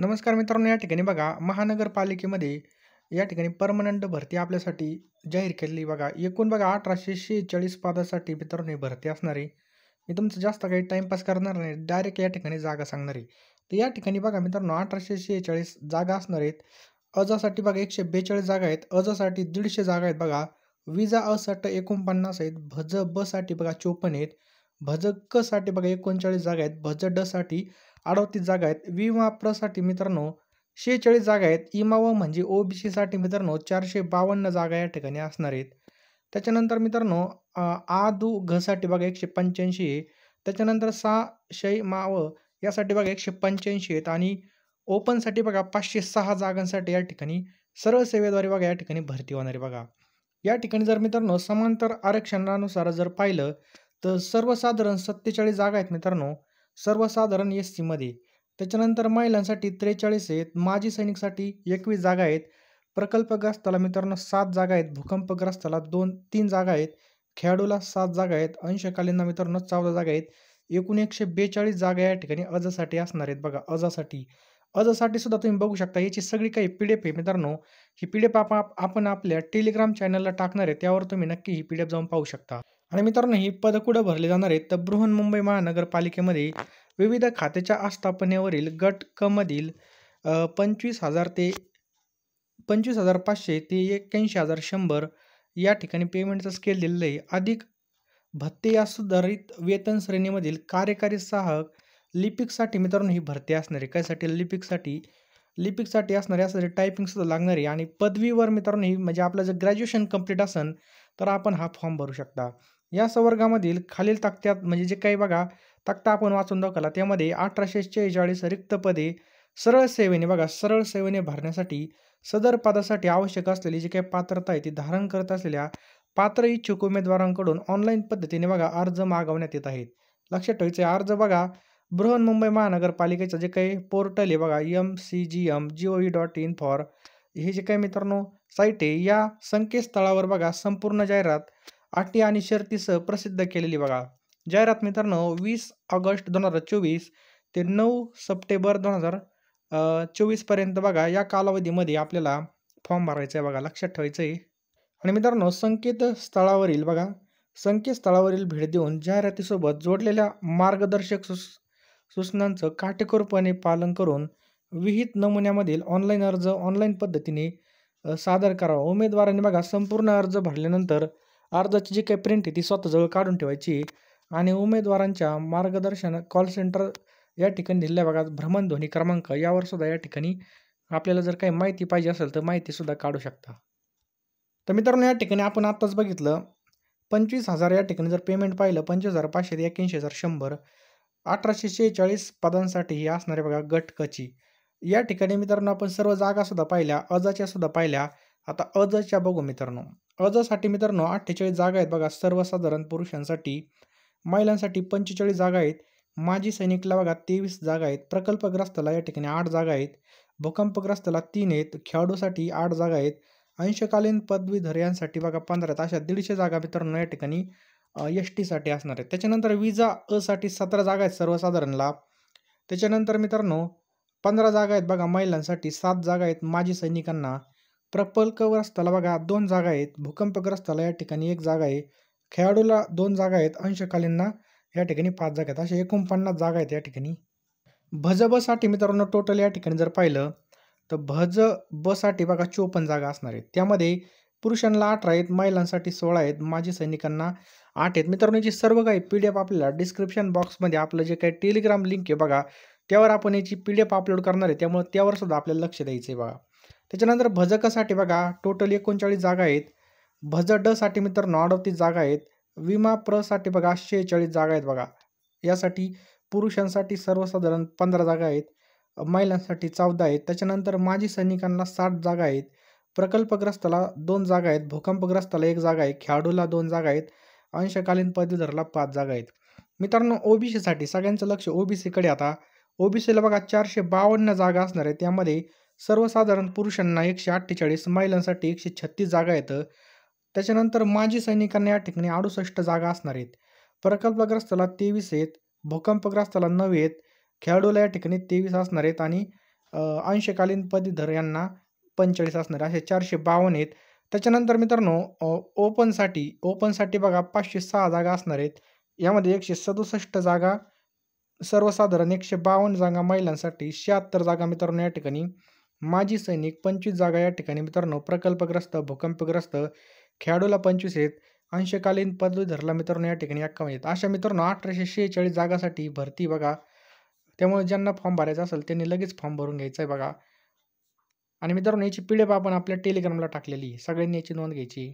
नमस्कार मित्रांनो, या ठिकाणी बघा महानगरपालिकेमध्ये या ठिकाणी पर्मनंट भरती आपल्यासाठी जाहीर केलेली बघा. एकूण बघा 1846 पदासाठी मित्रांनो ही भरती असणार आहे. मी तुमचं जास्त काही टाईमपास करणार नाही. डायरेक्ट या ठिकाणी जागा सांगणार आहे. तर या ठिकाणी बघा मित्रांनो 1846 जागा असणार आहेत. अजासाठी बघा 142 जागा आहेत. अजासाठी 150 जागा आहेत बघा. विजा असाठी 49 आहेत. भज ब साठी बघा 54 आहेत. भज क साठी बघा 39 जागा आहेत. भज ड साठी 38 जागा आहेत. विमा प्रसाठी मित्रांनो 46 जागा आहेत. इमाव म्हणजे ओबीसी साठी मित्रांनो 452 जागा या ठिकाणी असणार आहेत. त्याच्यानंतर मित्रांनो आ दु घ साठी बघा 185 आहे. त्याच्यानंतर सा शै माव यासाठी बघा 185 आहेत आणि ओपनसाठी बघा 506 जागांसाठी या ठिकाणी सरळ सेवेद्वारे बघा या ठिकाणी भरती होणार आहे बघा. या ठिकाणी जर मित्रांनो समांतर आरक्षणानुसार जर पाहिलं तर सर्वसाधारण 47 जागा आहेत मित्रांनो. सर्वसाधारण एससीमध्ये. त्याच्यानंतर महिलांसाठी 43 आहेत. माजी सैनिकसाठी 21 जागा आहेत. प्रकल्पग्रस्ताला मित्रांनो 7 जागा आहेत. भूकंपग्रस्ताला 3 जागा आहेत. खेळाडूला 7 जागा आहेत. अंशकालीनला मित्रांनो 14 जागा आहेत. एकूण 142 जागा या ठिकाणी अजसाठी असणार आहेत बघा. अजासाठी. अजासाठी सुद्धा तुम्ही बघू शकता. याची सगळी काही पीडीएफ आहे मित्रांनो. ही पीडीएफ आपण आपल्या टेलिग्राम चॅनलला टाकणार आहे. त्यावर तुम्ही नक्की ही पीडीएफ जाऊन पाहू शकता. आणि मित्रांनो ही पदं कुठं भरली जाणार आहेत तर बृहन्मुंबई महानगरपालिकेमध्ये विविध खात्याच्या आस्थापनेवरील गट क मधील 25,000 ते 25,500 ते 81,100 या ठिकाणी पेमेंटचा स्केल दिलेलं आहे. अधिक भत्ते या सुधारित वेतन श्रेणीमधील कार्यकारी सहाय्यक लिपिकसाठी मित्रांनो ही भरती असणार आहे. कायसाठी लिपिकसाठी असणार आहे. यासाठी टायपिंग सुद्धा लागणार आहे आणि पदवीवर मित्रांनो ही म्हणजे आपलं जर ग्रॅज्युएशन कंप्लीट असेल तर आपण हा फॉर्म भरू शकता. या संवर्गामधील खालील तक्त्यात म्हणजे जे काही बघा तक्ता आपण वाचून दाखवला त्यामध्ये 1846 रिक्त पदे सरळ सेवेने भरण्यासाठी सदर पदासाठी आवश्यक असलेली जी काही पात्रता आहे ती धारण करत असलेल्या पात्र इच्छुक उमेदवारांकडून ऑनलाईन पद्धतीने बघा अर्ज मागवण्यात येत आहेत. लक्षात ठेवायचे अर्ज बघा बृहन्मुंबई महानगरपालिकेचं जे काही पोर्टल आहे बघा mcgm.gov.in फॉर हे जे काही मित्रांनो साईट आहे या संकेतस्थळावर बघा संपूर्ण जाहिरात अटी आणि शर्तीसह प्रसिद्ध केलेली बघा. जाहिरात मित्रांनो 20 ऑगस्ट 2024 ते 9 सप्टेंबर 2024 पर्यंत बघा या कालावधीमध्ये आपल्याला फॉर्म भरायचा आहे बघा. लक्षात ठेवायचं आहे. आणि मित्रांनो संकेतस्थळावरील भेट देऊन जाहिरातीसोबत जोडलेल्या मार्गदर्शक सूचनांचं काटेकोरपणे पालन करून विहित नमुन्यामधील ऑनलाईन अर्ज ऑनलाईन पद्धतीने सादर करावा. उमेदवारांनी बघा संपूर्ण अर्ज भरल्यानंतर अर्जाची जी काही प्रिंट आहे ती स्वतःजवळ काढून ठेवायची आणि उमेदवारांच्या मार्गदर्शन कॉल सेंटर या ठिकाणी दिलेल्या बघा भ्रमणध्वनी क्रमांक यावर सुद्धा या ठिकाणी आपल्याला जर काही माहिती पाहिजे असेल तर माहिती सुद्धा काढू शकता. तर मित्रांनो या ठिकाणी आपण आत्ताच बघितलं 25,000 या ठिकाणी जर पेमेंट पाहिलं 25,500 ते 81,100 1846 पदांसाठी ही असणार आहे बघा गट कची. या ठिकाणी मित्रांनो आपण सर्व जागा सुद्धा पाहिल्या अजाच्या सुद्धा पाहिल्या. आता अजच्या बघू मित्रांनो. अजसाठी मित्रांनो 48 जागा आहेत बघा सर्वसाधारण पुरुषांसाठी. महिलांसाठी 45 जागा आहेत. माजी सैनिकला बघा 23 जागा आहेत. प्रकल्पग्रस्ताला या ठिकाणी 8 जागा आहेत. भूकंपग्रस्ताला 3 आहेत. खेळाडूसाठी 8 जागा आहेत. अंशकालीन पदवीधर यांसाठी बघा 15 आहेत. अशा 150 जागा मित्रांनो या ठिकाणी साठी असणार आहेत. त्याच्यानंतर विजा साठी 17 जागा आहेत सर्वसाधारणला. त्याच्यानंतर मित्रांनो 15 जागा आहेत बघा महिलांसाठी. 7 जागा आहेत माजी सैनिकांना. प्रकल्पग्रस्ताला बघा 2 जागा आहेत. भूकंपग्रस्ताला या ठिकाणी 1 जागा आहे. खेळाडूला 2 जागा आहेत. अंशकालीनना या ठिकाणी 5 जागा आहेत. अशा एकूण 50 जागा आहेत या ठिकाणी. भज ब साठी मित्रांनो टोटल या ठिकाणी जर पाहिलं तर भज ब साठी बघा 54 जागा असणार आहेत. त्यामध्ये पुरुषांना 18 आहेत. महिलांसाठी 16 आहेत. माजी सैनिकांना 8 आहेत. मित्रांनो याची सर्व काही पीडीएफ आपल्याला डिस्क्रिप्शन बॉक्समध्ये आपलं जे काही टेलिग्राम लिंक आहे बघा त्यावर आपण याची पीडीएफ अपलोड करणार आहे. त्यामुळे त्यावर सुद्धा आपल्याला लक्ष द्यायचं आहे बघा. त्याच्यानंतर भजकसाठी बघा टोटल 39 जागा आहेत. भज ड साठी मित्रांनो 38 जागा आहेत. विमा प्र साठी बघा 46 जागा आहेत बघा. यासाठी पुरुषांसाठी सर्वसाधारण 15 जागा आहेत. महिलांसाठी 14 आहेत. त्याच्यानंतर माजी सैनिकांना 60 जागा आहेत. प्रकल्पग्रस्ताला 2 जागा आहेत. भूकंपग्रस्ताला 1 जागा आहे. खेळाडूला 2 जागा आहेत. अंशकालीन पदवीधरला 5 जागा आहेत. मित्रांनो ओबीसीसाठी सगळ्यांचं लक्ष ओबीसीकडे. आता ओबीसीला बघा 452 जागा असणार आहे. त्यामध्ये सर्वसाधारण पुरुषांना 148 महिलांसाठी 136 जागा आहेत. त्याच्यानंतर माजी सैनिकांना या ठिकाणी 68 जागा असणार आहेत. प्रकल्पग्रस्ताला 23 आहेत. भूकंपग्रस्ताला 9 आहेत. खेळाडूला या ठिकाणी 23 असणार आहेत आणि अंशकालीन पदवीधर यांना 45 असणार आहे. असे 452 आहेत. त्याच्यानंतर मित्रांनो ओपनसाठी बघा 506 जागा असणार आहेत. यामध्ये 167 जागा सर्वसाधारण, 152 जागा महिलांसाठी, 76 जागा मित्रांनो या ठिकाणी माजी सैनिक, 25 जागा या ठिकाणी मित्रांनो प्रकल्पग्रस्त, भूकंपग्रस्त, खेळाडूला 25 आहेत. अंशकालीन पदवीधरला मित्रांनो या ठिकाणी 51 आहेत. अशा मित्रांनो 1846 जागासाठी भरती बघा. त्यामुळे ज्यांना फॉर्म भरायचा असेल त्यांनी लगेच फॉर्म भरून घ्यायचा आहे बघा. आणि मित्रांनो याची पी-डी-एफ आपण आपल्या टेलिग्रामला टाकलेली आहे. सगळ्यांनी याची नोंद घ्यायची.